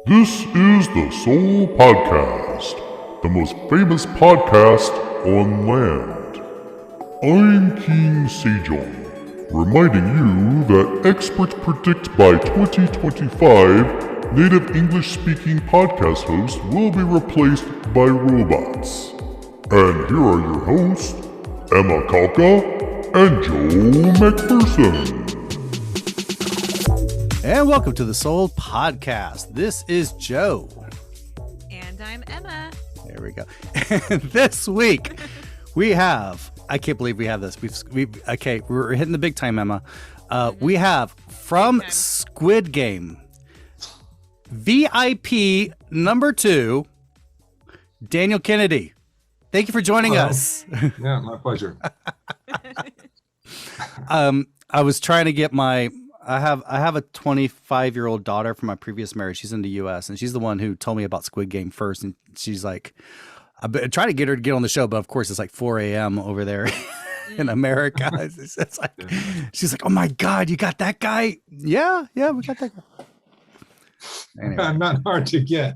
This is the Soul Podcast, the most famous podcast on land. I'm King Sejong, reminding you that experts predict by 2025, native English-speaking podcast hosts will be replaced by robots. And here are your hosts, Emma Kalka and Joe McPherson. And welcome to the Soul Podcast. This is Joe. And I'm Emma. There we go. And this week we have, I can't believe we have this. We're hitting the big time, Emma. We have from Squid Game, VIP number 2, Daniel Kennedy. Thank you for joining us. Yeah, my pleasure. I was trying to get I have a 25-year-old daughter from my previous marriage. She's in the U.S. and she's the one who told me about Squid Game first. And she's like, I've been trying to get her to get on the show, but of course it's like 4 a.m. over there in America. It's like, she's like, oh my God, you got that guy? Yeah, we got that guy. Anyway. I'm not hard to get.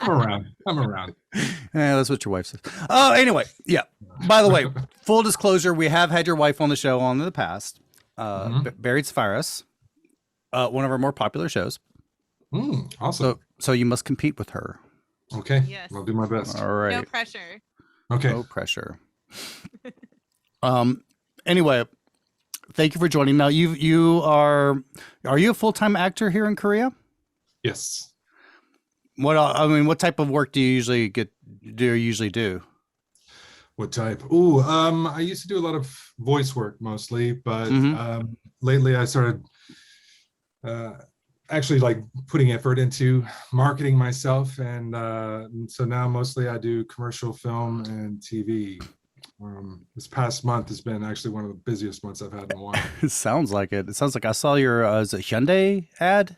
I'm around. Yeah, that's what your wife says. Oh, anyway, yeah. By the way, full disclosure, we have had your wife on the show in the past. Buried Sapphires, one of our more popular shows. Awesome. So you must compete with her. Okay. Yes. I'll do my best. All right. No pressure. Okay. No pressure. Anyway, thank you for joining. Now are you a full-time actor here in Korea? Yes. What type of work do you usually do? What type? I used to do a lot of voice work mostly, but lately I started actually like putting effort into marketing myself, and so now mostly I do commercial film and TV. This past month has been actually one of the busiest months I've had in a while. It sounds like it. It sounds like I saw your is it Hyundai ad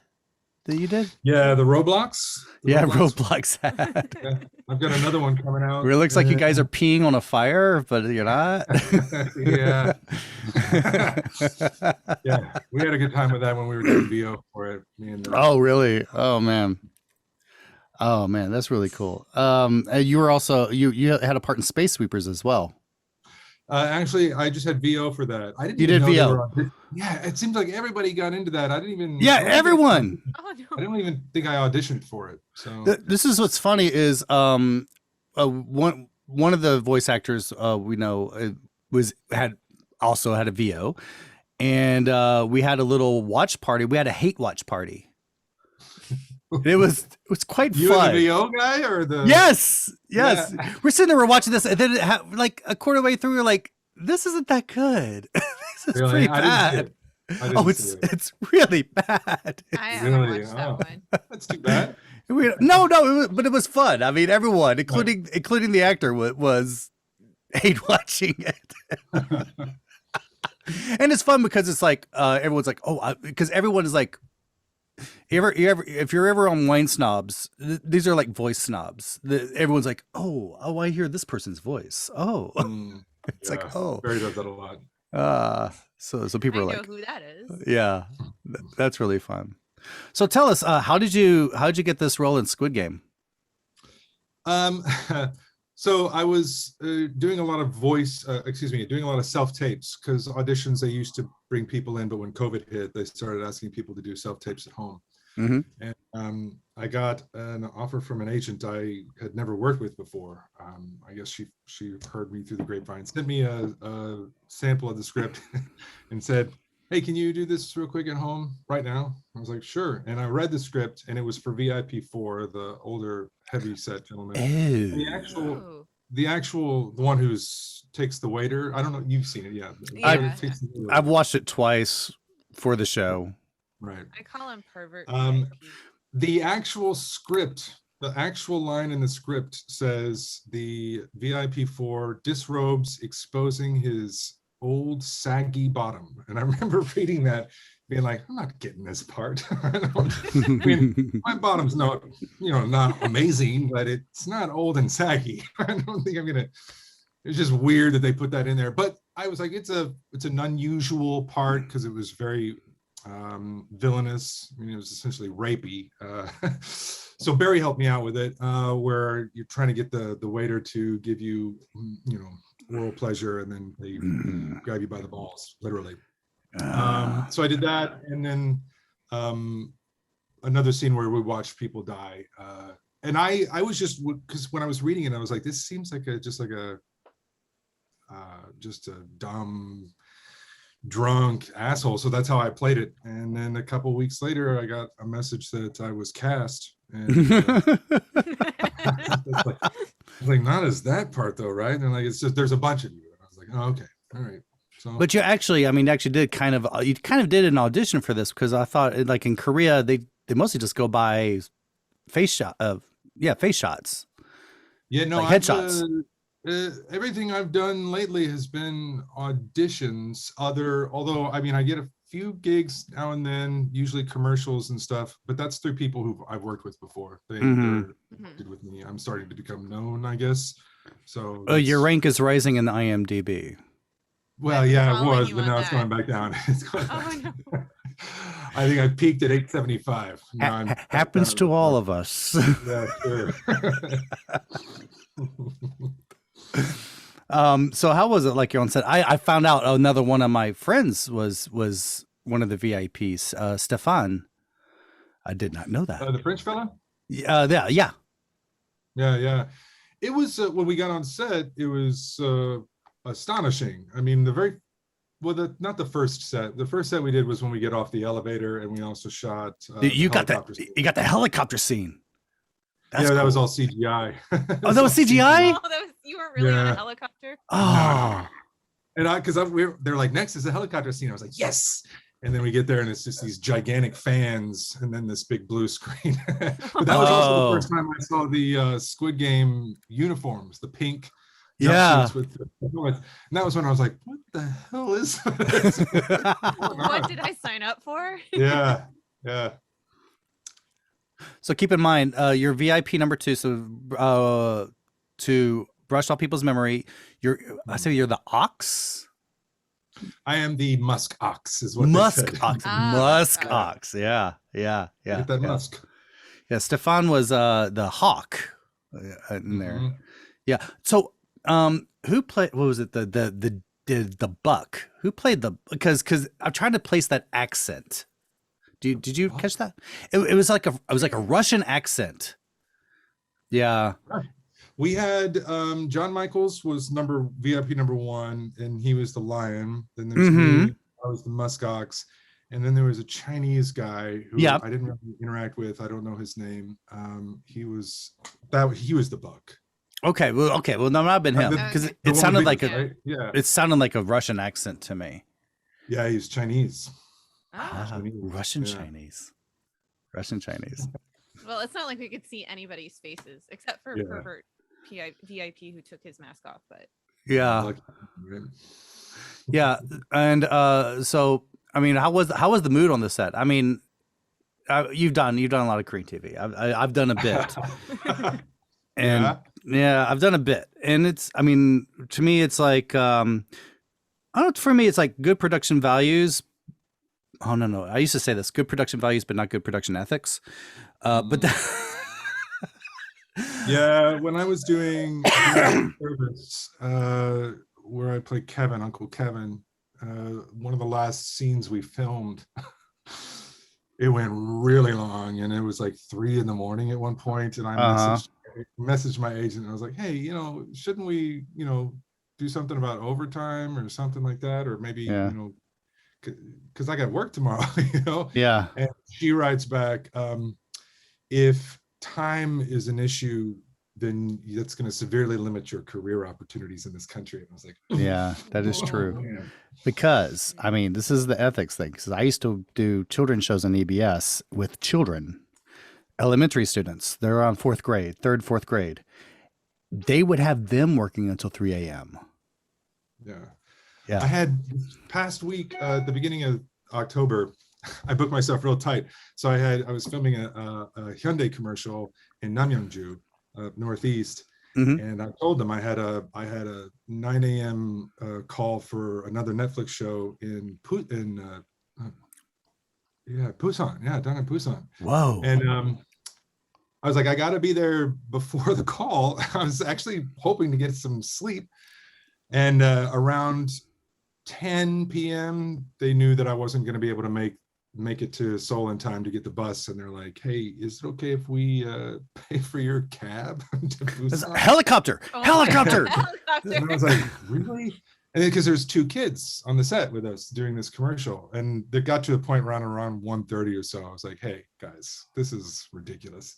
that you did? Yeah, the Roblox. Roblox ad. Yeah, I've got another one coming out. It looks like you guys are peeing on a fire, but you're not. Yeah. Yeah, we had a good time with that when we were doing VO for it. Oh, really? Oh man, that's really cool. You were also you had a part in Space Sweepers as well. Actually, I just had VO for that. I didn't. You even did know VO. Yeah, it seems like everybody got into that. I didn't even. Yeah, everyone. Oh no. I don't even think I auditioned for it. So This is what's funny is one of the voice actors we know had a VO, and we had a little watch party. We had a hate watch party. It was quite you fun. You the VO guy or the? Yes. Yeah. We're sitting there, we're watching this, and then like a quarter way through, we're like, this isn't that good. This is pretty bad. It's really bad. I haven't Really? watched that one. That's too bad. But it was fun. I mean, everyone, including the actor, was hate watching it. And it's fun because it's like everyone's like, because everyone is like, if you're ever on Wine Snobs, these are like voice snobs. Everyone's like, oh, I hear this person's voice. Oh, it's Yeah, like, oh, Barry does that a lot. so people I are know like, who that is. yeah, that's really fun. So tell us, how did you get this role in Squid Game? So I was doing a lot of doing a lot of self-tapes, because auditions, they used to bring people in, but when COVID hit, they started asking people to do self-tapes at home. And I got an offer from an agent I had never worked with before. I guess she heard me through the grapevine, sent me a sample of the script and said, hey, can you do this real quick at home right now? I was like, sure. And I read the script, and it was for VIP4, the older heavy set gentleman. The one who's takes the waiter. I don't know. You've seen it. Yeah. I've watched it twice for the show. Right. I call him pervert. The actual script, the actual line in the script says the VIP4 disrobes, exposing his old saggy bottom. And I remember reading that, being like, I'm not getting this part. My bottom's not amazing, but it's not old and saggy. I don't think I'm gonna. It's just weird that they put that in there. But I was like, it's an unusual part, because it was very villainous. I mean, it was essentially rapey. So Barry helped me out with it, where you're trying to get the waiter to give you, oral pleasure, and then they grab you by the balls, literally. So I did that, and then another scene where we watched people die. And I was just, because when I was reading it, I was like, this seems like just a dumb, drunk asshole. So that's how I played it. And then a couple weeks later, I got a message that I was cast. And I was like, not as that part though, right? And like, it's just, there's a bunch of you. And I was like, oh, okay, all right. So, But you actually did you kind of did an audition for this, because I thought like in Korea they mostly just go by face shots. yeah, no, like headshots. Everything I've done lately has been auditions. Although I mean, I get a few gigs now and then, usually commercials and stuff, but that's through people who I've worked with before. They're did with me. I'm starting to become known, I guess. So your rank is rising in the IMDb. Well, yeah, it Following was, you but on now it's that. going back down. It's going Oh, no. I think I peaked at 875. Now I'm back Happens down to all 4. of us. Yeah, sure. So how was it like you're on set? I found out another one of my friends was one of the VIPs, Stefan. I did not know that. The French fella? Yeah. Yeah. It was, when we got on set, it was astonishing. I mean, not the first set. The first set we did was when we get off the elevator, and we also shot You got helicopter scene. the helicopter scene. That's that cool. was all CGI. Oh, that was CGI? Oh, you weren't really on Yeah. a helicopter? Oh. And they're like, next is a helicopter scene. I was like, yes. And then we get there, and it's just these gigantic fans, and then this big blue screen. But that was also the first time I saw the Squid Game uniforms, the pink Yeah. jumpsuits with and that was when I was like, what the hell is this? What did I sign up for? Yeah. So keep in mind, your VIP number 2. So to brush off people's memory, I say you're the ox. I am the musk ox, is what Musk they said. ox. Ah, Musk okay. ox. Yeah. Get that musk. Yeah. Stefan was the hawk in there. Mhm. Yeah. So who played? What was it? The buck. Who played because I'm trying to place that accent. Did you catch that? It was like a Russian accent. Yeah. We had John Michaels was VIP number 1, and he was the lion. Then there's me, I was the musk ox, and then there was a Chinese guy who I didn't really interact with. I don't know his name. He was the buck. Okay. Well, no, not been him, because it sounded like it sounded like a Russian accent to me. Yeah, he's Chinese. Oh. Russian Chinese. Well, it's not like we could see anybody's faces except for pervert VIP who took his mask off. But yeah. And so I mean, how was the mood on the set? I mean, you've done a lot of Korean TV. I've done a bit, and I've done a bit, and it's, I mean, to me, it's like I don't know. For me, it's like good production values. Oh no! I used to say this: good production values, but not good production ethics. But yeah, when I was doing service, where I played Kevin, Uncle Kevin, one of the last scenes we filmed, it went really long, and it was like 3 a.m. at one point, and I messaged my agent, and I was like, hey, shouldn't we, do something about overtime or something like that, or maybe, because I got work tomorrow, Yeah. And she writes back, if time is an issue, then that's going to severely limit your career opportunities in this country. And I was like, yeah, that is true. Man. Because, I mean, this is the ethics thing. Because I used to do children's shows on EBS with children, elementary students. They're around 4th grade, 4th grade. They would have them working until 3 a.m. Yeah. I had past week, the beginning of October, I booked myself real tight. So I was filming a Hyundai commercial in Namyeongju, Northeast. And I told them I had a 9 a.m. Call for another Netflix show in Busan. Yeah, down in Busan. Whoa. And I was like, I got to be there before the call. I was actually hoping to get some sleep. And around 10 p.m., they knew that I wasn't going to be able to make it to Seoul in time to get the bus. And they're like, hey, is it okay if we pay for your cab to Busan? Helicopter. Helicopter. And I was like, really? And then because there's 2 kids on the set with us during this commercial, and it got to the point around 1:30 or so. I was like, hey guys, this is ridiculous.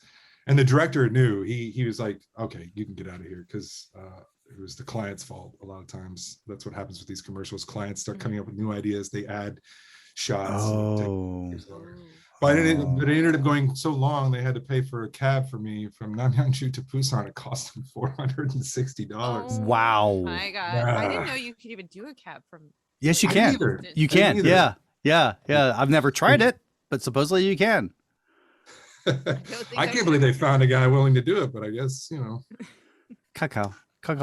And the director knew. He was like, okay, you can get out of here, because it was the client's fault. A lot of times that's what happens with these commercials. Clients start coming up with new ideas, they add shots. But it ended up going so long, they had to pay for a cab for me from Namyangju to Busan. It cost them $460. Wow. My God. I didn't know you could even do a cab from. Yes, you can. You can. Yeah. I've never tried it, but supposedly you can. I can't believe they found a guy willing to do it, but I guess, Kakao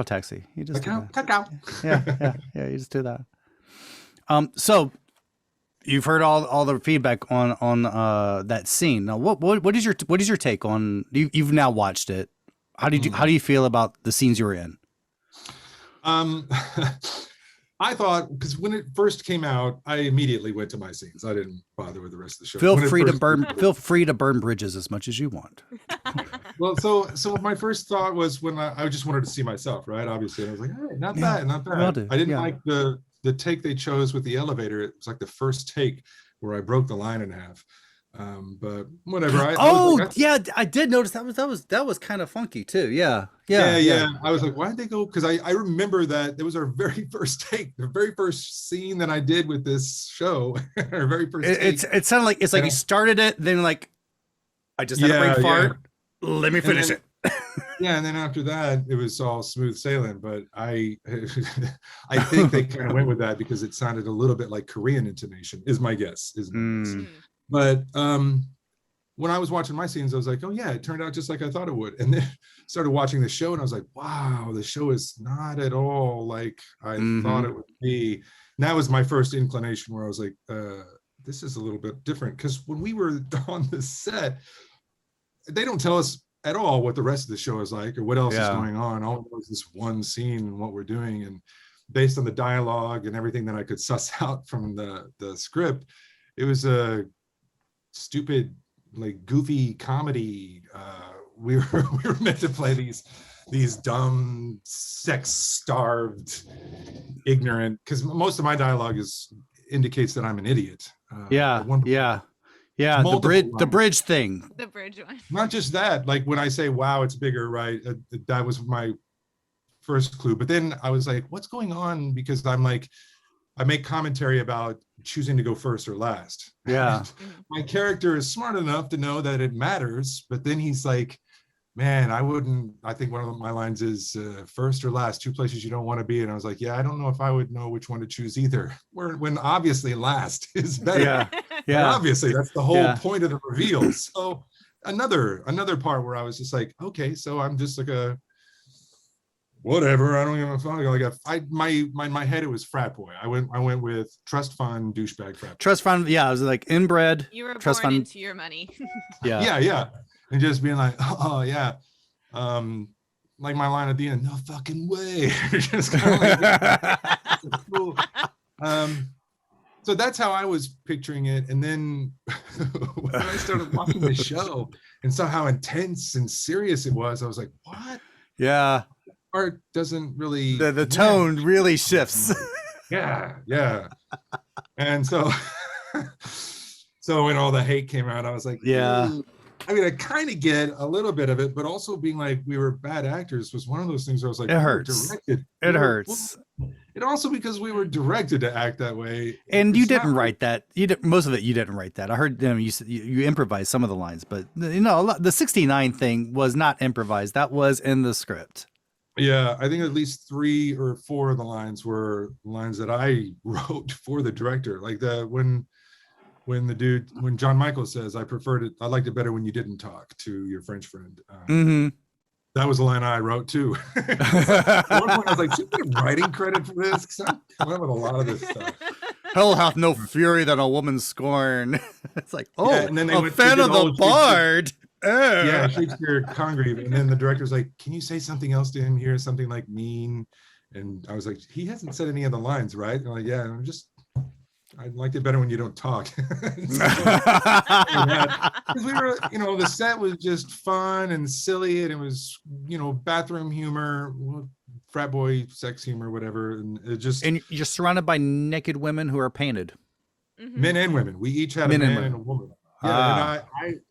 taxi. You just Kakao. Yeah. You just do that. So you've heard all the feedback on that scene. Now, what is your take on? You've now watched it. How do you feel about the scenes you were in? I thought, because when it first came out, I immediately went to my scenes. I didn't bother with the rest of the show. Feel free to burn bridges as much as you want. Well, so my first thought was when I just wanted to see myself, right? Obviously, and I was like, hey, not bad. I didn't like the take they chose with the elevator. It was like the first take where I broke the line in half. But whatever. I did notice that was kind of funky too. Yeah. I was like, why did they go? Because I remember that it was our very first take, the very first scene that I did with this show. Our very first. It sounded like you started it, then like I just had a break fart. Let me finish it. Yeah, and then after that, it was all smooth sailing. But I think they kind of went with that because it sounded a little bit like Korean intonation. Is my guess. But when I was watching my scenes, I was like, oh yeah, it turned out just like I thought it would. And then started watching the show, and I was like, wow, the show is not at all like I thought it would be. And that was my first inclination where I was like, this is a little bit different. Because when we were on the set, they don't tell us at all what the rest of the show is like or what else is going on. All it was this one scene and what we're doing. And based on the dialogue and everything that I could suss out from the script, it was a stupid, like goofy comedy. We were meant to play these dumb, sex-starved, ignorant, because most of my dialogue indicates that I'm an idiot. The bridge thing. The bridge one. Not just that, like when I say, wow, it's bigger, right? That was my first clue. But then I was like, what's going on? Because I'm like, I make commentary about choosing to go first or last. Yeah. My character is smart enough to know that it matters, but then he's like, man, I think one of my lines is first or last, 2 places you don't want to be. And I was like, yeah, I don't know if I would know which one to choose either. When obviously last is better. Yeah. Obviously, that's the whole point of the reveal. So another part where I was just like, okay, so I'm just like a whatever. I don't give a fuck. My head, it was frat boy. I went with trust fund douchebag frat boy. Trust fund. Yeah, I was like inbred. You were trust born fund. into your money. Yeah. And just being like, oh yeah. Like my line at the end, no fucking way. Just kind of like, cool. So that's how I was picturing it. And then when I started watching the show and saw how intense and serious it was, I was like, what? Yeah. Art doesn't really. The tone really shifts. Yeah. And so when all the hate came out, I was like, yeah. Ooh. I mean, I kind of get a little bit of it, but also being like we were bad actors was one of those things where I was like, it hurts. It hurts. And also because we were directed to act that way. And you didn't write that. Most of it, you didn't write that. I heard you improvised some of the lines, but the 69 thing was not improvised. That was in the script. Yeah, I think at least 3 or 4 of the lines were lines that I wrote for the director. Like when John Michael says, I liked it better when you didn't talk to your French friend. That was a line I wrote too. At one point I was like, should I get writing credit for this? Because I'm coming up with a lot of this stuff. Hell hath no fury than a woman's scorn. It's like, oh, Yeah, and then they a went- fan they of did all the of Shakespeare. bard. Yeah, Shakespeare Congreve. And then the director's like, can you say something else to him here? Something like mean. And I was like, he hasn't said any of the lines, right? And I'm like, yeah, I liked it better when you don't talk. Because we were, the set was just fun and silly, and it was, bathroom humor, frat boy sex humor, whatever. And it just And you're surrounded by naked women who are painted. men and women. We each had Men a and man and a women. woman. Yeah,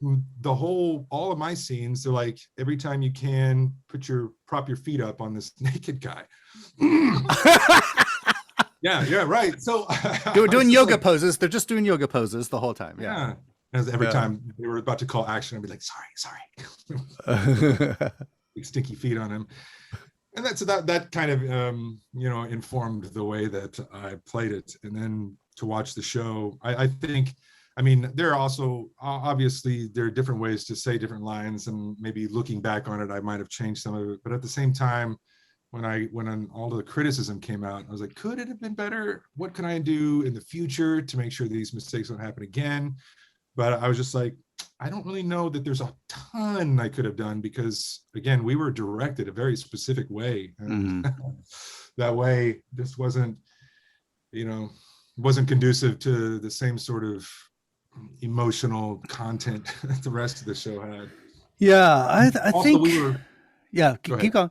and all of my scenes, they're like, every time you can, prop your feet up on this naked guy. Yeah, right. So doing yoga poses. They're just doing yoga poses the whole time. Yeah. As every time they were about to call action, I'd be like, sorry. Big stinky feet on him. And that kind of informed the way that I played it. And then to watch the show, I think, there are also, obviously, there are different ways to say different lines, and maybe looking back on it, I might have changed some of it. But at the same time, when all of the criticism came out, I was like, could it have been better? What can I do in the future to make sure these mistakes don't happen again? But I was just like, I don't really know that there's a ton I could have done, because again, we were directed a very specific way. And that way, this wasn't conducive to the same sort of emotional content that the rest of the show had. Yeah, I think. Keep going.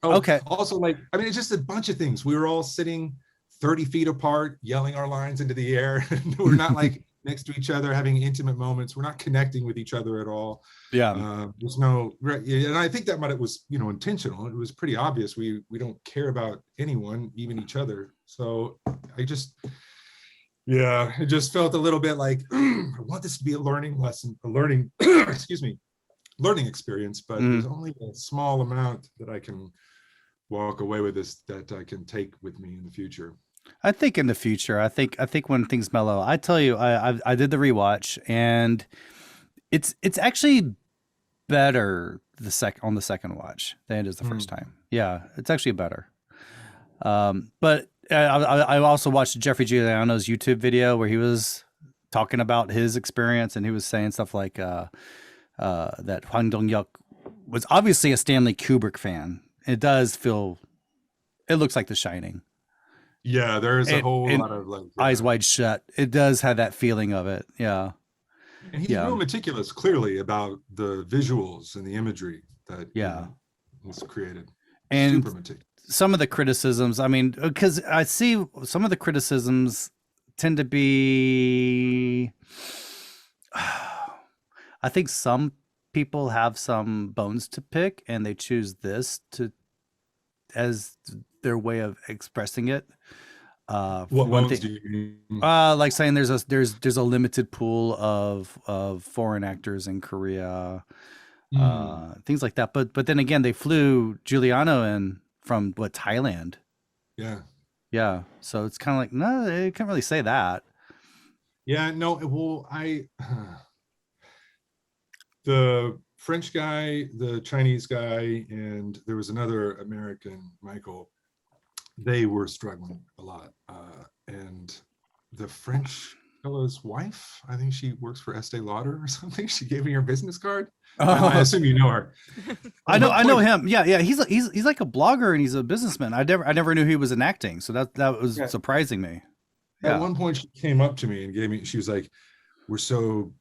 Okay. Also, it's just a bunch of things. We were all sitting 30 feet apart, yelling our lines into the air. We're not next to each other, having intimate moments. We're not connecting with each other at all. Yeah. There's no, and I think that it was, intentional. It was pretty obvious. We don't care about anyone, even each other. So it just felt a little bit like, I want this to be a learning lesson, learning experience, but there's only a small amount that I can walk away with this, that I can take with me in the future. I think in the future, I think when things mellow, I tell you, I did the rewatch, and it's actually better on the second watch than it is the first time. Yeah, it's actually better. But I also watched Jeffrey Giuliano's YouTube video where he was talking about his experience, and he was saying stuff like that Hwang Dong-hyuk was obviously a Stanley Kubrick fan. It looks like The Shining. Yeah, there's a whole lot of Eyes Wide Shut. It does have that feeling of it. Yeah. And he's real meticulous, clearly, about the visuals and the imagery that was created. And super meticulous. Some of the criticisms, because I see some of the criticisms tend to be, I think some people have some bones to pick, and they choose this as their way of expressing it. What bones do you mean? Like saying there's a limited pool of foreign actors in Korea, things like that. But then again, they flew Giuliano in from Thailand. Yeah. So it's kind of like, no, they can't really say that. Yeah, no. Well, the French guy, the Chinese guy, and there was another American, Michael. They were struggling a lot, and the French fellow's wife, I think she works for Estee Lauder or something. She gave me her business card. I assume you know her. I know him. Yeah. He's like a blogger, and he's a businessman. I never knew he was in acting, so that was surprising me. At one point, she came up to me and she was like, "We're so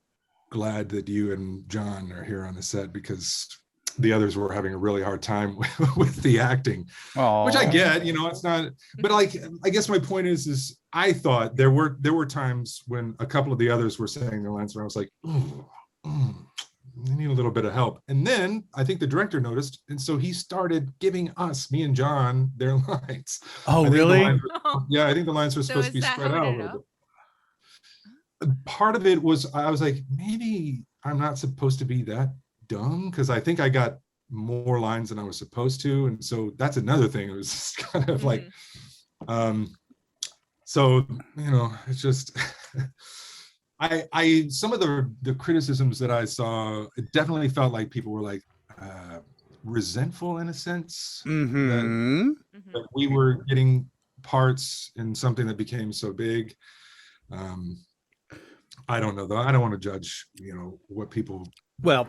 glad that you and John are here on the set, because the others were having a really hard time with the acting." Aww. Which I get, it's not, but I guess my point is I thought there were times when a couple of the others were saying their lines where I was like, I need a little bit of help. And then I think the director noticed, and so he started giving me and John, their lines. Oh, really? I think the lines were supposed to be spread out a little bit. Part of it was, I was like, maybe I'm not supposed to be that dumb, because I think I got more lines than I was supposed to, and so that's another thing. It was just kind of like, so it's just I some of the criticisms that I saw, it definitely felt like people were like resentful in a sense, that we were getting parts in something that became so big. I don't know though. I don't want to judge, what people Well,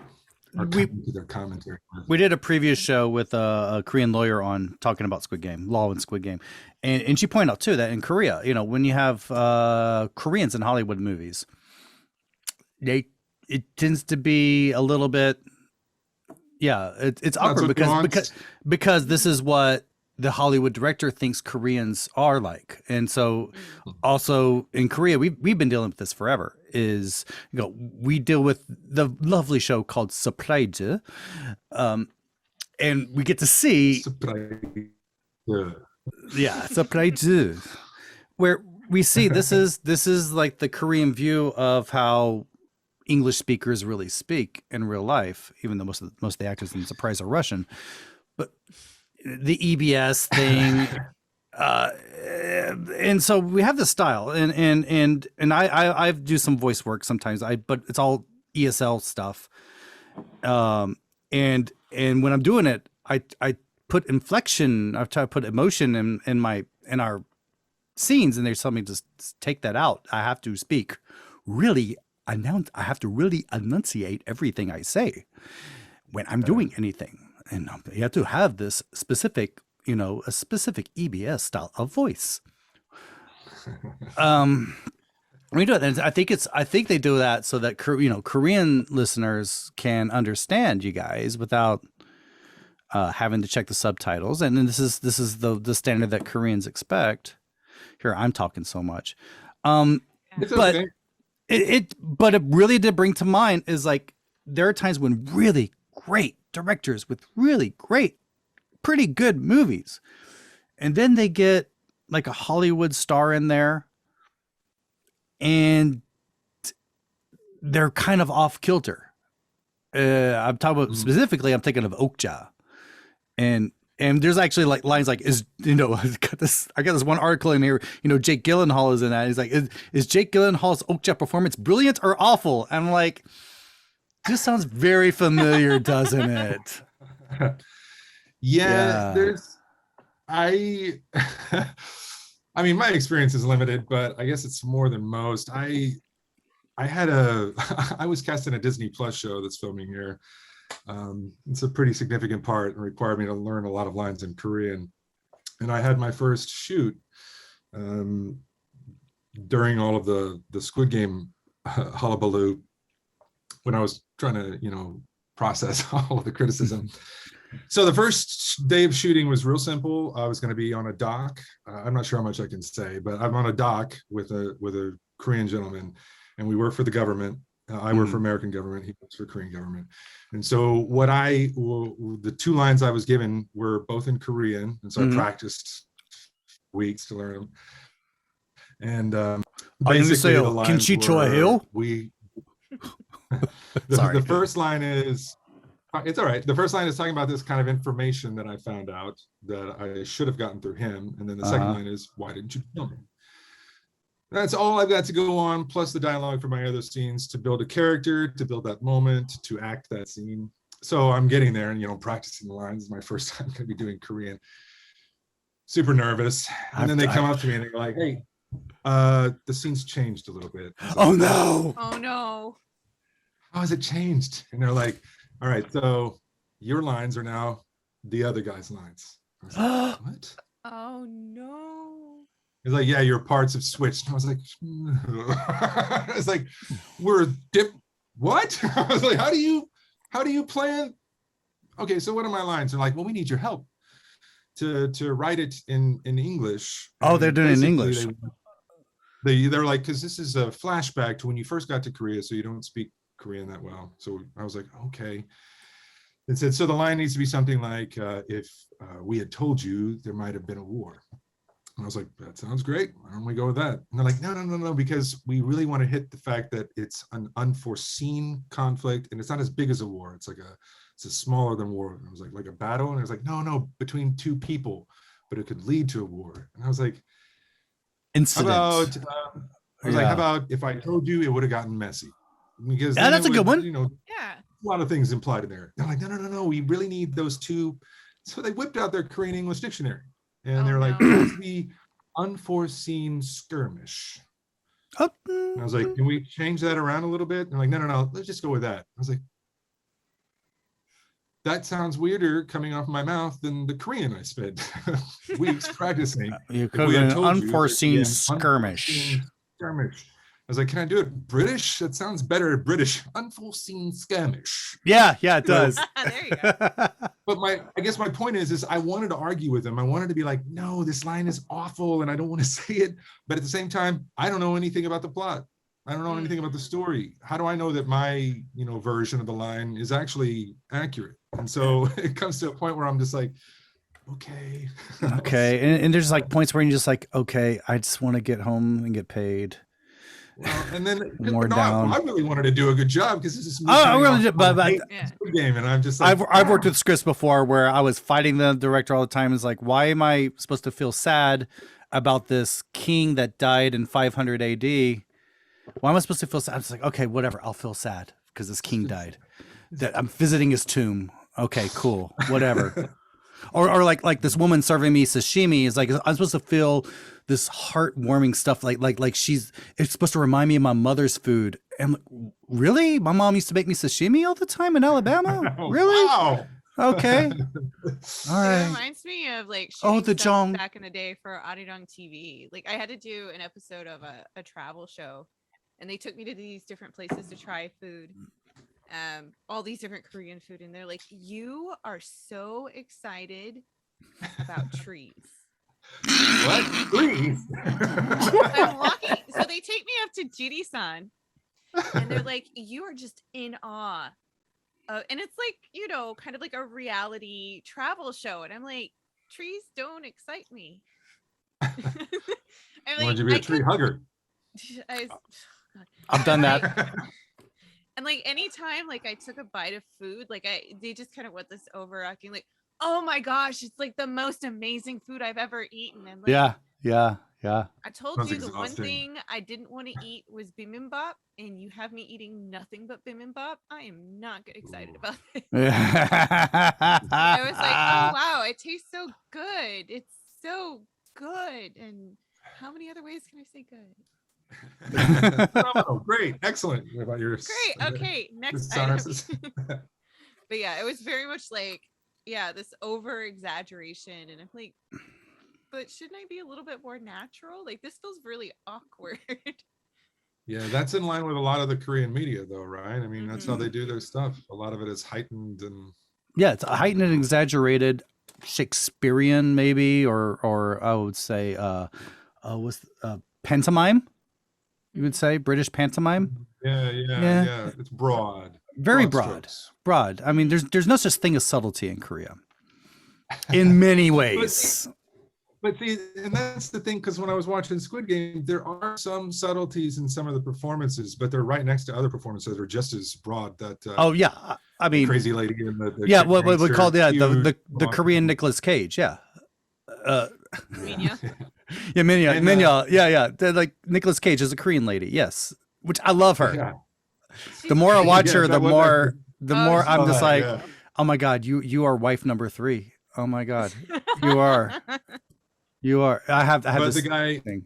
are coming to their commentary. We did a previous show with a Korean lawyer on talking about Squid Game, law in Squid Game. And she pointed out too that in Korea, when you have Koreans in Hollywood movies, it tends to be a little bit, it's awkward because this is what the Hollywood director thinks Koreans are like. And so also in Korea, we've been dealing with this forever, is, we deal with the lovely show called Surprise. And we get to see, Surprise, where we see this is like the Korean view of how English speakers really speak in real life, even though most of the actors in Surprise are Russian. But the EBS thing, and so we have this style, and I do some voice work sometimes, but it's all ESL stuff, and when I'm doing it, I put inflection, I try to put emotion in our scenes, and they tell me just take that out. I have to speak really I have to really enunciate everything I say when I'm doing anything. And you have to have this specific, a specific EBS style of voice. We do it, and I think they do that so that Korean listeners can understand you guys without having to check the subtitles. And then this is the standard that Koreans expect. Here, I'm talking so much, It's okay. But it really did bring to mind is like there are times when really great directors with really great, pretty good movies, and then they get like a Hollywood star in there, and they're kind of off kilter. I'm talking about specifically. I'm thinking of Okja, and there's actually like lines like I got this one article in here. Jake Gyllenhaal is in that. He's like, is Jake Gyllenhaal's Okja performance brilliant or awful? And I'm like, this sounds very familiar, doesn't it? Yeah. I mean, my experience is limited, but I guess it's more than most. I was cast in a Disney Plus show that's filming here. It's a pretty significant part and required me to learn a lot of lines in Korean. And I had my first shoot during all of the Squid Game hullabaloo when I was trying to, process all of the criticism. So the first day of shooting was real simple. I was going to be on a dock. I'm not sure how much I can say, but I'm on a dock with a Korean gentleman, and we work for the government. I work for American government. He works for Korean government. And so the two lines I was given were both in Korean. And so I practiced weeks to learn them. And basically the lines were, the first line is, it's all right. The first line is talking about this kind of information that I found out that I should have gotten through him. And then the second line is, why didn't you tell me? That's all I've got to go on, plus the dialogue for my other scenes to build a character, to build that moment, to act that scene. So I'm getting there and, practicing the lines. It's my first time going to be doing Korean. Super nervous. And then they come up to me and they're like, hey, the scene's changed a little bit. Oh, no. Oh, no. How has it changed? And they're like, all right, so your lines are now the other guy's lines. I was like, what? Oh, no. He's like, yeah, your parts have switched. And I was like, it's like, what? I was like, how do you plan? Okay, so what are my lines? They're like, well, we need your help to write it in English. Oh, they're doing it in English. They're like, because this is a flashback to when you first got to Korea, so you don't speak Korean that well. So I was like, okay. It said, so the line needs to be something like, if we had told you there might have been a war. And I was like, that sounds great. Why don't we go with that? And they're like, no, because we really want to hit the fact that it's an unforeseen conflict and it's not as big as a war. It's a smaller than war. And I was like a battle. And I was like, no, between two people, but it could lead to a war. And I was like, how about if I told you, it would have gotten messy? Because that's a good one. Yeah. A lot of things implied in there. They're like, no, we really need those two. So they whipped out their Korean English dictionary. And they're like, unforeseen skirmish. Oh, And I was like, can we change that around a little bit? And I'm like, no, let's just go with that. I was like, that sounds weirder coming off my mouth than the Korean I spent weeks practicing. you If could we have had an told you, unforeseen an skirmish. unforeseen skirmish. I was like, can I do it British? That sounds better British. Unforeseen skirmish. Yeah, it does. There you go. But I guess my point is I wanted to argue with him. I wanted to be like, no, this line is awful and I don't want to say it. But at the same time, I don't know anything about the plot. I don't know anything about the story. How do I know that my, version of the line is actually accurate? And so it comes to a point where I'm just like, okay. And there's like points where you're just like, okay, I just want to get home and get paid. Well, and then More down. I really wanted to do a good job because this is me I really did, but Squid Game, and I'm just like, I've worked with scripts before where I was fighting the director all the time. It's like, why am I supposed to feel sad about this king that died in 500 AD? Why am I supposed to feel sad? I'm just like, okay, whatever. I'll feel sad because this king died. That I'm visiting his tomb. Okay, cool, whatever. or like this woman serving me sashimi is like, I'm supposed to feel this heartwarming stuff like it's supposed to remind me of my mother's food. And like, really? My mom used to make me sashimi all the time in Alabama? Really? Wow. Okay. All right. It reminds me of like the stuff Jong back in the day for Arirang TV. Like I had to do an episode of a travel show, and they took me to these different places to try food. All these different Korean food, and they're like, you are so excited about trees. What? Trees? I'm walking, so they take me up to Jiri-san, and they're like, you are just in awe. And it's like, kind of like a reality travel show. And I'm like, trees don't excite me. I'm Why don't you be a tree hugger? I've done that. And like anytime like I took a bite of food, like they just kind of went this overacting, like, oh my gosh, it's like the most amazing food I've ever eaten. And like, yeah. I told Sounds you the exhausting. one thing I didn't want to eat was bibimbap, and you have me eating nothing but bibimbap. I am not excited about it. I was like, oh wow, it tastes so good. It's so good. And how many other ways can I say good? Oh, great, excellent. What about yours? Great. Okay, next item. But yeah, it was very much like, this over exaggeration, and I'm like, but shouldn't I be a little bit more natural? Like this feels really awkward. Yeah, that's in line with a lot of the Korean media, though, right? I mean, that's how they do their stuff. A lot of it is heightened and. Yeah, it's heightened and exaggerated, Shakespearean maybe, or I would say, pantomime. You would say British pantomime. Yeah. It's broad. Very broad. I mean, there's no such thing as subtlety in Korea. In many ways. But see, and that's the thing, because when I was watching Squid Game, there are some subtleties in some of the performances, but they're right next to other performances that are just as broad. That I mean, crazy lady in the what we call the Korean Nicolas Cage, Minya. Minya. Yeah. They're like Nicolas Cage is a Korean lady, yes, which I love her. Yeah. The more I watch her, the more I'm just like, yeah. oh my God, you are wife number 3. Oh my God, you are. I have this the guy thing.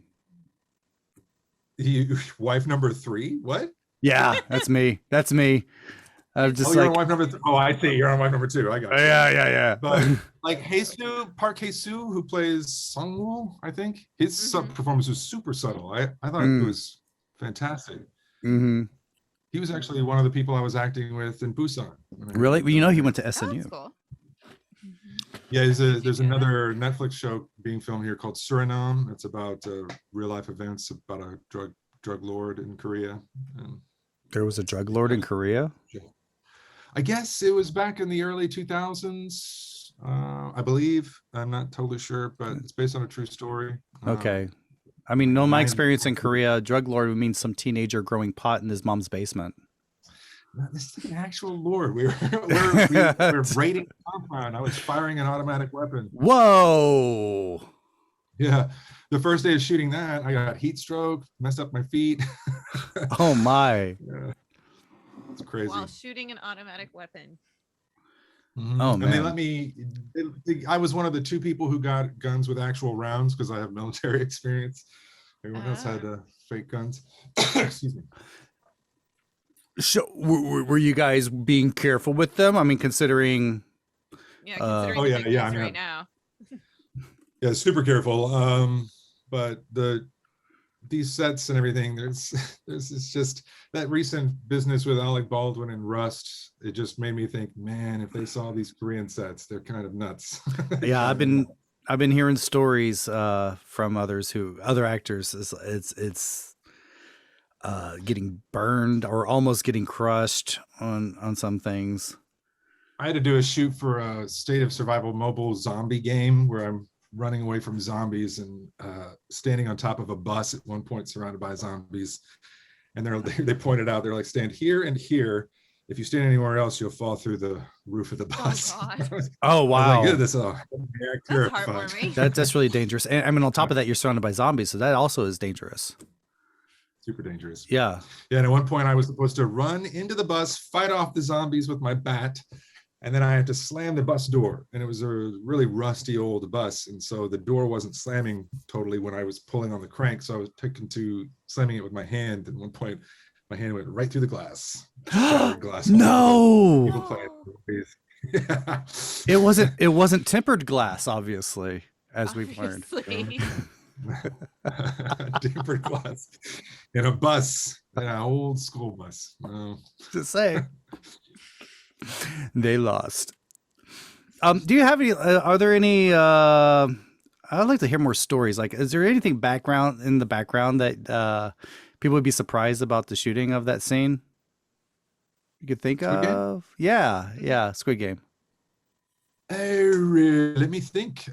Wife number 3. What? Yeah, that's me. I'm just you're on wife number 3. Oh, I see. You're on wife number 2. I got you. Yeah. But like Park Hae-soo, who plays Sung-woo, I think his performance was super subtle. I thought it was fantastic. Mm-hmm. He was actually one of the people I was acting with in Busan. Really? Well, he went to SNU. Oh, that's cool. Yeah, there's another Netflix show being filmed here called Suriname. It's about real life events about a drug lord in Korea. And there was a drug lord in Korea? I guess it was back in the early 2000s, I believe. I'm not totally sure, but it's based on a true story. Okay. I mean, my experience in Korea, drug lord would mean some teenager growing pot in his mom's basement. No, this is an actual lord. We were raiding the compound. I was firing an automatic weapon. Whoa. Yeah. The first day of shooting that, I got heat stroke, messed up my feet. Oh my. Yeah. It's crazy. While shooting an automatic weapon. Oh, and they man. let me. I was one of the 2 people who got guns with actual rounds because I have military experience. Everyone else had fake guns. Excuse me. So were you guys being careful with them? I mean, considering. Yeah, considering Oh, the yeah, big yeah, news I mean, right now. Yeah, super careful. But these sets and everything, there's it's just that recent business with Alec Baldwin and Rust. It just made me think, man, if they saw these Korean sets, they're kind of nuts. Yeah, I've been hearing stories from other actors. It's getting burned or almost getting crushed on some things. I had to do a shoot for a State of Survival mobile zombie game where I'm running away from zombies and standing on top of a bus at one point surrounded by zombies. And they pointed out, they're like, stand here and here. If you stand anywhere else, you'll fall through the roof of the bus. Oh, God. Oh, wow. That's heartwarming. That's really dangerous. And I mean, on top of that, you're surrounded by zombies, so that also is dangerous. Super dangerous. Yeah. Yeah. And at one point I was supposed to run into the bus, fight off the zombies with my bat. And then I had to slam the bus door, and it was a really rusty old bus. And so the door wasn't slamming totally when I was pulling on the crank. So I was taken to slamming it with my hand. And at one point, my hand went right through the glass. Glass. No. Yeah. It wasn't tempered glass, obviously, as we've learned. Tempered glass in a bus, in an old school bus. To say. They lost. Do you have any? Are there any? I'd like to hear more stories. Like, is there anything in the background that people would be surprised about the shooting of that scene? You could think Squid of? Game? Yeah, Squid Game. Let me think.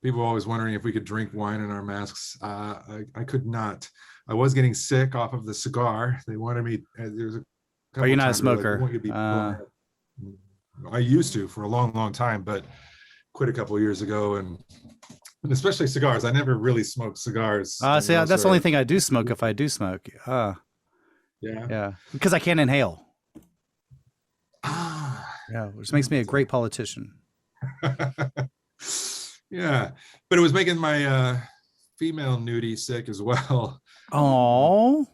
People are always wondering if we could drink wine in our masks. I could not. I was getting sick off of the cigar. They wanted me. There's a. Are you not a smoker? I used to for a long, long time, but quit a couple of years ago, and especially cigars. I never really smoked cigars. See, that's the only thing I do smoke if I do smoke. Yeah, because I can't inhale. Yeah, which makes me a great politician. Yeah, but it was making my female nudie sick as well. Oh.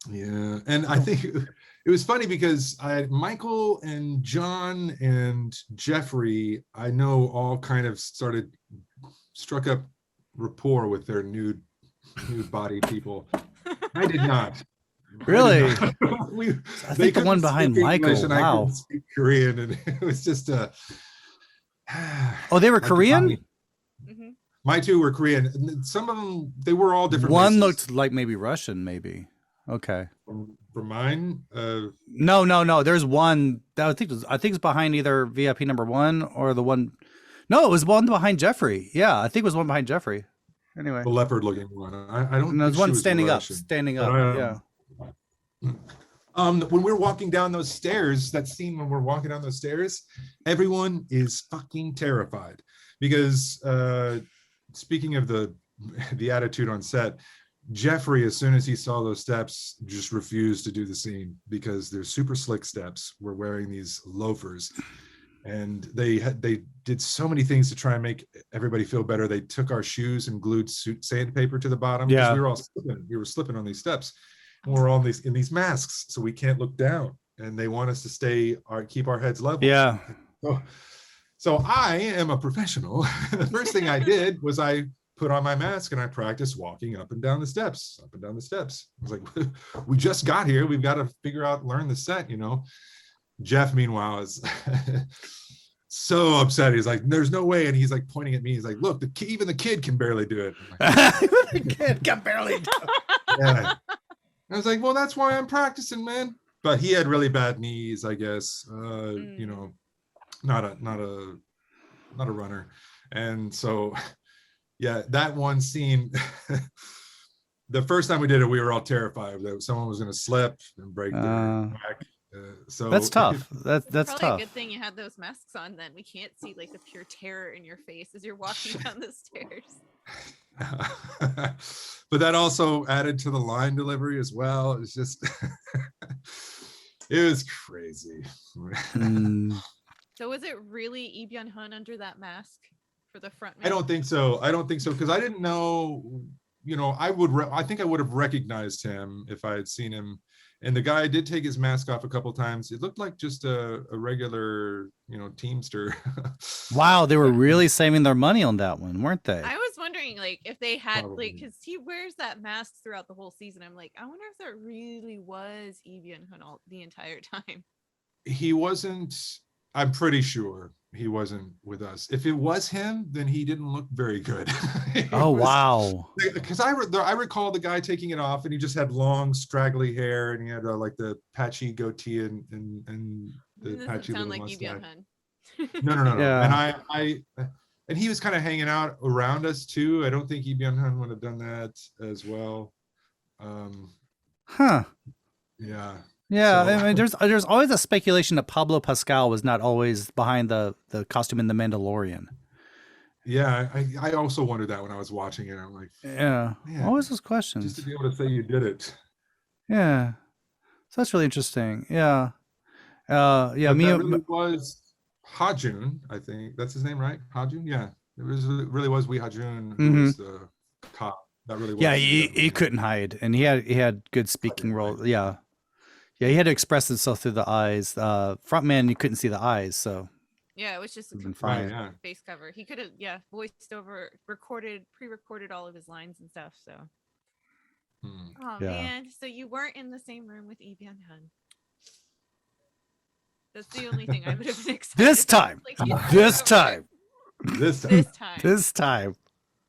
Yeah, and I think it was funny because Michael and John and Jeffrey, I know, all kind of struck up rapport with their nude body people. I did not. Really? I think the one behind Michael. Wow. I couldn't speak Korean, and it was just Oh, they were Korean? My 2 were Korean. Some of them, they were all different. One races. looked like maybe Russian, maybe. Okay. For mine? No. There's one that I think it's behind either VIP number 1 or the one. No, it was one behind Jeffrey. Yeah, I think it was one behind Jeffrey. Anyway, the leopard looking one. I don't. No, there's one standing up. Russian. Standing up. Yeah. When we're walking down those stairs, that scene when we're walking down those stairs, everyone is fucking terrified because speaking of the attitude on set, Jeffrey, as soon as he saw those steps, just refused to do the scene because they're super slick steps. We're wearing these loafers, and they did so many things to try and make everybody feel better. They took our shoes and glued sandpaper to the bottom. Yeah, we were slipping on these steps. And we're all in these masks, so we can't look down, and they want us to keep our heads level. Yeah. So I am a professional. The first thing I did was I put on my mask and I practiced walking up and down the steps. I was like, we just got here. We've got to learn the set, Jeff, meanwhile, is so upset. He's like, there's no way. And he's like pointing at me. He's like, look, even the kid can barely do it. The kid can barely do it. Yeah. I was like, well, that's why I'm practicing, man. But he had really bad knees, I guess. Not a runner. And so, yeah, that one scene, the first time we did it, we were all terrified that someone was going to slip and break their back. So that's tough. That's probably tough. A good thing you had those masks on. Then we can't see like the pure terror in your face as you're walking down the stairs. But that also added to the line delivery as well. It's just It was crazy. So was it really Lee Byung-hun under that mask for the front man? I don't think so. Because I didn't know, I think I would have recognized him if I had seen him. And the guy did take his mask off a couple times. It looked like just a regular, Teamster. Wow, they were really saving their money on that one, weren't they? I was wondering, like, if they had, Probably. because he wears that mask throughout the whole season. I'm like, I wonder if that really was Lee Byung-hun the entire time. He wasn't. I'm pretty sure he wasn't with us. If it was him, then he didn't look very good. Wow. Because I recall the guy taking it off, and he just had long, straggly hair, and he had like the patchy goatee and the This patchy doesn't sound little like Lee mustache. Byung-hun. No. Yeah. And he was kind of hanging out around us too. I don't think Lee Byung-hun would have done that as well. Huh. Yeah. Yeah, So- I mean, there's always a speculation that Pablo Pascal was not always behind the costume in The Mandalorian. Yeah, I also wondered that when I was watching it. I'm like, Yeah, man, always those just questions. to be able to say you did it. Yeah, so that's really interesting. Yeah, But me. that really was Hajun, I think that's his name, right? Hajun, yeah. It really was Wee Hajun who was the cop. That really was. Yeah, he couldn't hide, and he had good speaking role. Yeah, he had to express himself through the eyes. Front man, you couldn't see the eyes, so Yeah, it was just a Been complete fine. Yeah. face cover. He could have, voiced over, pre-recorded all of his lines and stuff. So, oh Yeah. man, so you weren't in the same room with Lee Byung-hun. That's the only thing I would have been excited. this about. time, Like, yeah, this time, This time. this time. this time.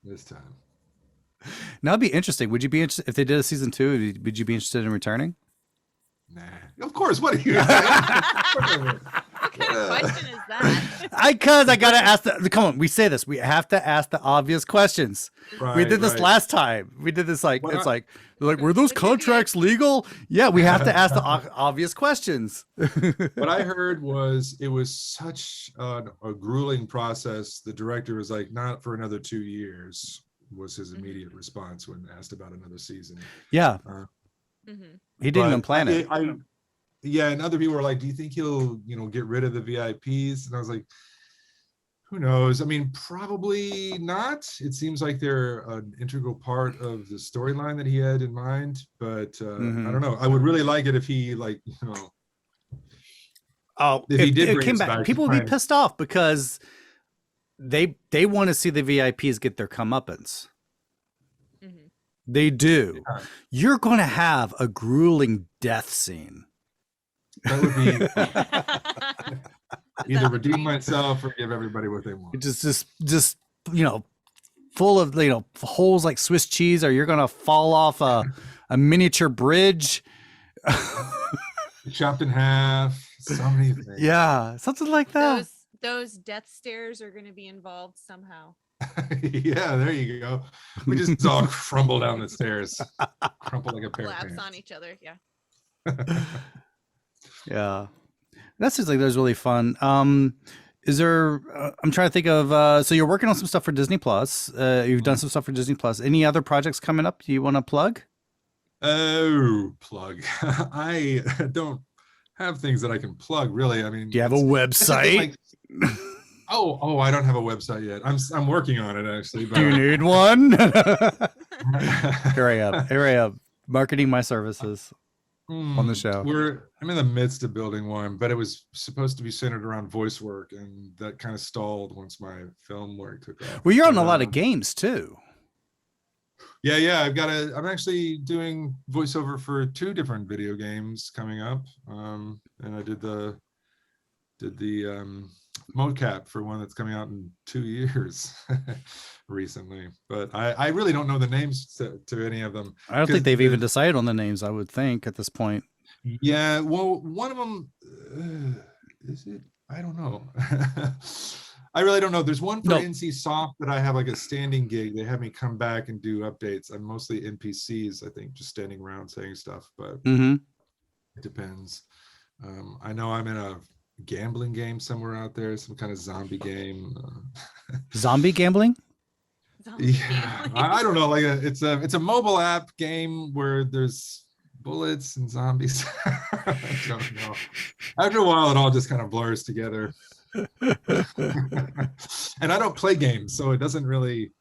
This time. Now it'd be interesting. Would you be interested if they did a season 2? Would you be interested in returning? Nah. Of course. What are you? What kind of question is that? I gotta ask come on, we say this. We have to ask the obvious questions. We did this last time. We did this like What it's I- like were those contracts legal? Yeah, we have to ask the obvious questions. What I heard was it was such a grueling process. The director was like, not for another 2 years, was his immediate response when asked about another season. Yeah, Mhm. he didn't even But plan it. Yeah, and other people were like, do you think he'll, get rid of the VIPs? And I was like, who knows? I mean, probably not. It seems like they're an integral part of the storyline that he had in mind, but I don't know. I would really like it if he Oh, if he did it bring came us back, back, people would be fine. pissed off because they want to see the VIPs get their comeuppance. Mhm. They do. Yeah. You're going to have a grueling death scene. that would be either That would redeem be- myself or give everybody what they want. Just full of holes like Swiss cheese, or you're going to fall off a miniature bridge. Chopped in half. So many things. Yeah, something like that. Those death stairs are going to be involved somehow. Yeah, there you go. We just all crumble down the stairs, crumple like a pair of Collapse pants. on each other. Yeah. Yeah, that seems like that was really fun. Is there? I'm trying to think of. So you're working on some stuff for Disney Plus. You've done some stuff for Disney Plus. Any other projects coming up? Do you want to plug? Oh, plug. I don't have things that I can plug, really. I mean, Do you have a website? Oh, I don't have a website yet. I'm working on it actually. But Do you need one? Here I am. Marketing my services on the show. I'm in the midst of building one, but it was supposed to be centered around voice work, and that kind of stalled once my film work took off. Well, you're on a But, lot of games too. Yeah. I'm actually doing voiceover for 2 different video games coming up. And I did the mocap for one that's coming out in 2 years recently. But I really don't know the names to any of them. I don't think they've even decided on the names, I would think, at this point. Yeah, well, one of them is it? I don't know. I really don't know. There's one for No. NC Soft that I have like a standing gig. They have me come back and do updates. I'm mostly NPCs, I think, just standing around saying stuff, but Mm-hmm. it depends. I know I'm in a gambling game somewhere out there, some kind of zombie game. Zombie gambling? Yeah, I don't know. Like it's a mobile app game where there's bullets and zombies. I don't know. After a while, it all just kind of blurs together. And I don't play games, so it doesn't really.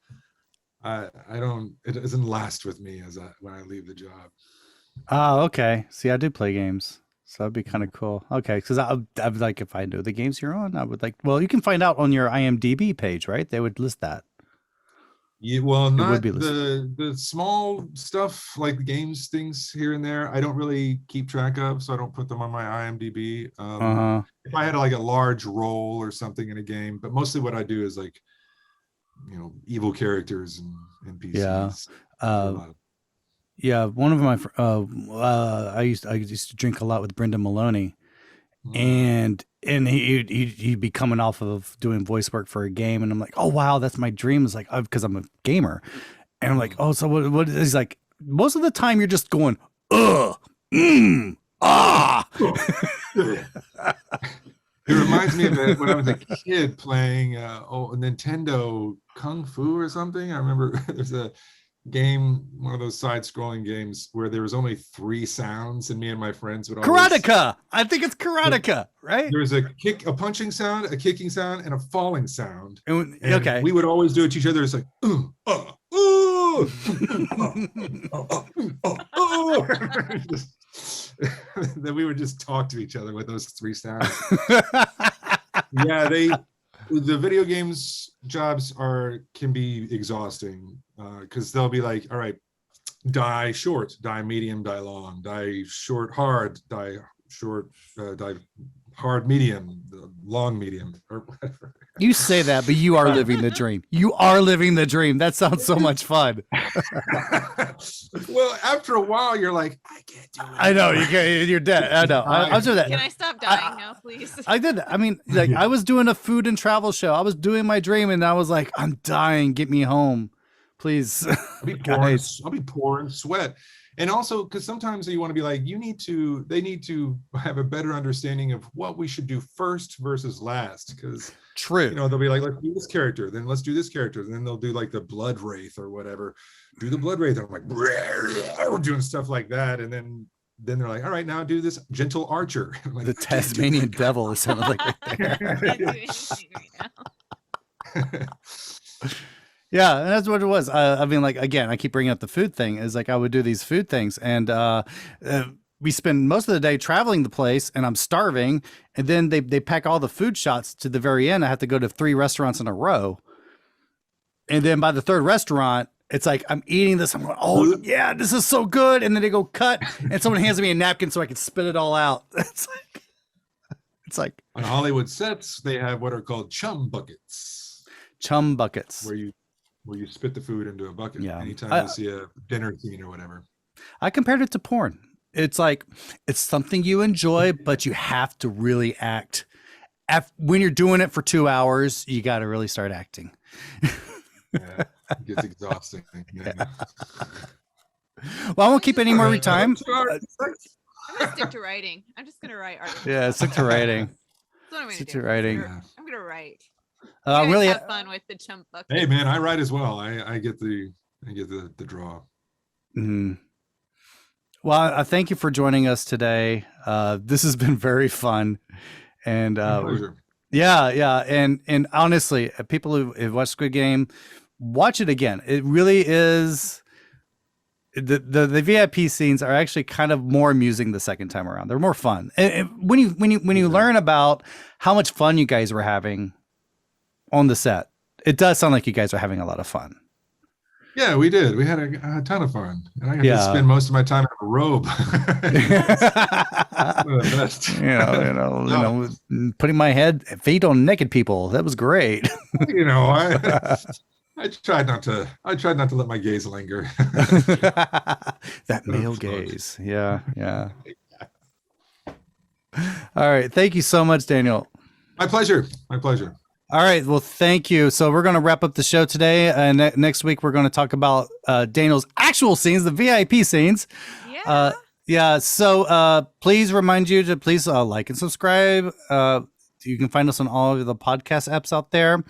It doesn't last with me when I leave the job. Oh, okay. See, I do play games, so that'd be kind of cool. Okay, because I'd like if I know the games you're on, I would like. Well, you can find out on your IMDb page, right? They would list that. Yeah, well, It not would be listed. the small stuff like the games things here and there. I don't really keep track of, so I don't put them on my IMDb. If I had like a large role or something in a game, but mostly what I do is like, evil characters and NPCs. Yeah. Yeah, one of my I used to drink a lot with Brendan Maloney, and he'd be coming off of doing voice work for a game, and I'm like, oh wow, that's my dream. Is like, because I'm a gamer, and I'm like, oh, so what? He's like, most of the time you're just going, ah. It reminds me of when I was a kid playing Nintendo Kung Fu or something. I remember there's a game, one of those side-scrolling games where there was only 3 sounds, and me and my friends would always... Karateka! I think it's Karateka, right? There was a punching sound, a kicking sound, and a falling sound. And okay. We would always do it to each other. It's like, then we would just talk to each other with those 3 sounds. Yeah, the video games jobs can be exhausting because they'll be like, all right, die short, die medium, die long, die short hard, die short, die hard medium, long medium, or whatever. You say that, but you are living the dream. You are living the dream. That sounds so much fun. Well, after a while, you're like, I can't do it. I know you can't. You're dead. I know. I'll do that. Can I stop dying now, please? I did that. I mean, like I was doing a food and travel show. I was doing my dream, and I was like, I'm dying. Get me home, please. I'll be pouring sweat. And also, because sometimes you want to be like, they need to have a better understanding of what we should do first versus last. Because true, they'll be like, let's do this character, then let's do this character, and then they'll do like the blood wraith or whatever. Do the blood wraith. I'm like, we're doing stuff like that, and then they're like, all right, now do this gentle archer. Like, the Tasmanian devil or something like that. Yeah, and that's what it was. I mean, like, again, I keep bringing up the food thing. Is like I would do these food things, and we spend most of the day traveling the place, and I'm starving. And then they pack all the food shots to the very end. I have to go to 3 restaurants in a row, and then by the 3rd restaurant, it's like I'm eating this. I'm going, oh yeah, this is so good. And then they go cut, and someone hands me a napkin so I can spit it all out. It's like on Hollywood sets, they have what are called chum buckets. Chum buckets, where you spit the food into a bucket. Yeah. Anytime you see a dinner scene or whatever. I compared it to porn. It's like, it's something you enjoy, but you have to really act. When you're doing it for 2 hours, you got to really start acting. Yeah, it gets exhausting. Yeah. Well, I won't keep any more time. I'm going to stick to writing. I'm just going to write articles. Yeah, stick to writing. That's what I'm stick to writing. I'm going to write. Really have fun with the chump bucket. Hey man, I write as well. I get the draw. Mm-hmm. Well, I thank you for joining us today. This has been very fun, and yeah, and honestly, people who have watched Squid Game, watch it again. It really is. The VIP scenes are actually kind of more amusing the second time around. They're more fun, and when you learn about how much fun you guys were having on the set, it does sound like you guys are having a lot of fun. Yeah, we did. We had a ton of fun, and I got to spend most of my time in a robe. Putting my feet on naked people. That was great. I tried not to let my gaze linger. That male gaze. Yeah. All right. Thank you so much, Daniel. My pleasure. All right. Well, thank you. So we're going to wrap up the show today. And next week, we're going to talk about Daniel's actual scenes, the VIP scenes. Yeah. So please remind you to please like and subscribe. You can find us on all of the podcast apps out there.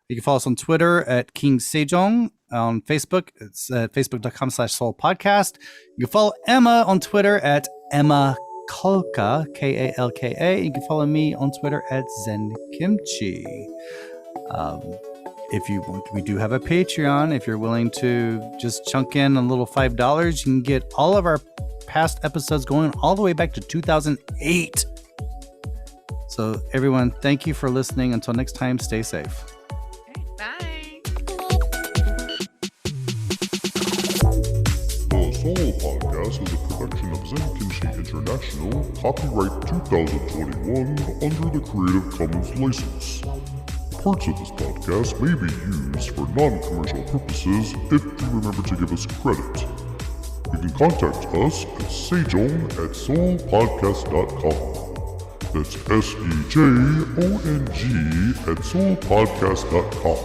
You can follow us on Twitter at King Sejong. On Facebook, it's at facebook.com/SeoulPodcast. You can follow Emma on Twitter at Emma Kalka, Kalka. You can follow me on Twitter at Zen Kimchi. If you want, we do have a Patreon. If you're willing to just chunk in a little $5, you can get all of our past episodes going all the way back to 2008. So everyone, thank you for listening. Until next time, stay safe. Bye. The Soul Podcast is a production of Zen Kimchi International, copyright 2021, under the Creative Commons license. Parts of this podcast may be used for non-commercial purposes if you remember to give us credit. You can contact us at sejong@soulpodcast.com. That's SEJONG@soulpodcast.com.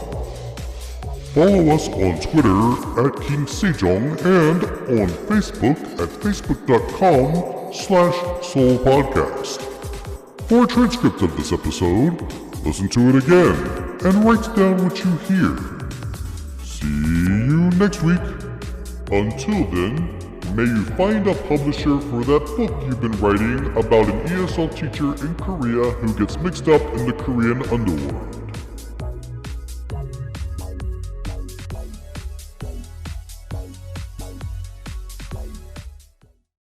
Follow us on Twitter at King Sejong and on Facebook at facebook.com/soulpodcast. For a transcript of this episode, listen to it again and write down what you hear. See you next week. Until then, may you find a publisher for that book you've been writing about an ESL teacher in Korea who gets mixed up in the Korean underworld.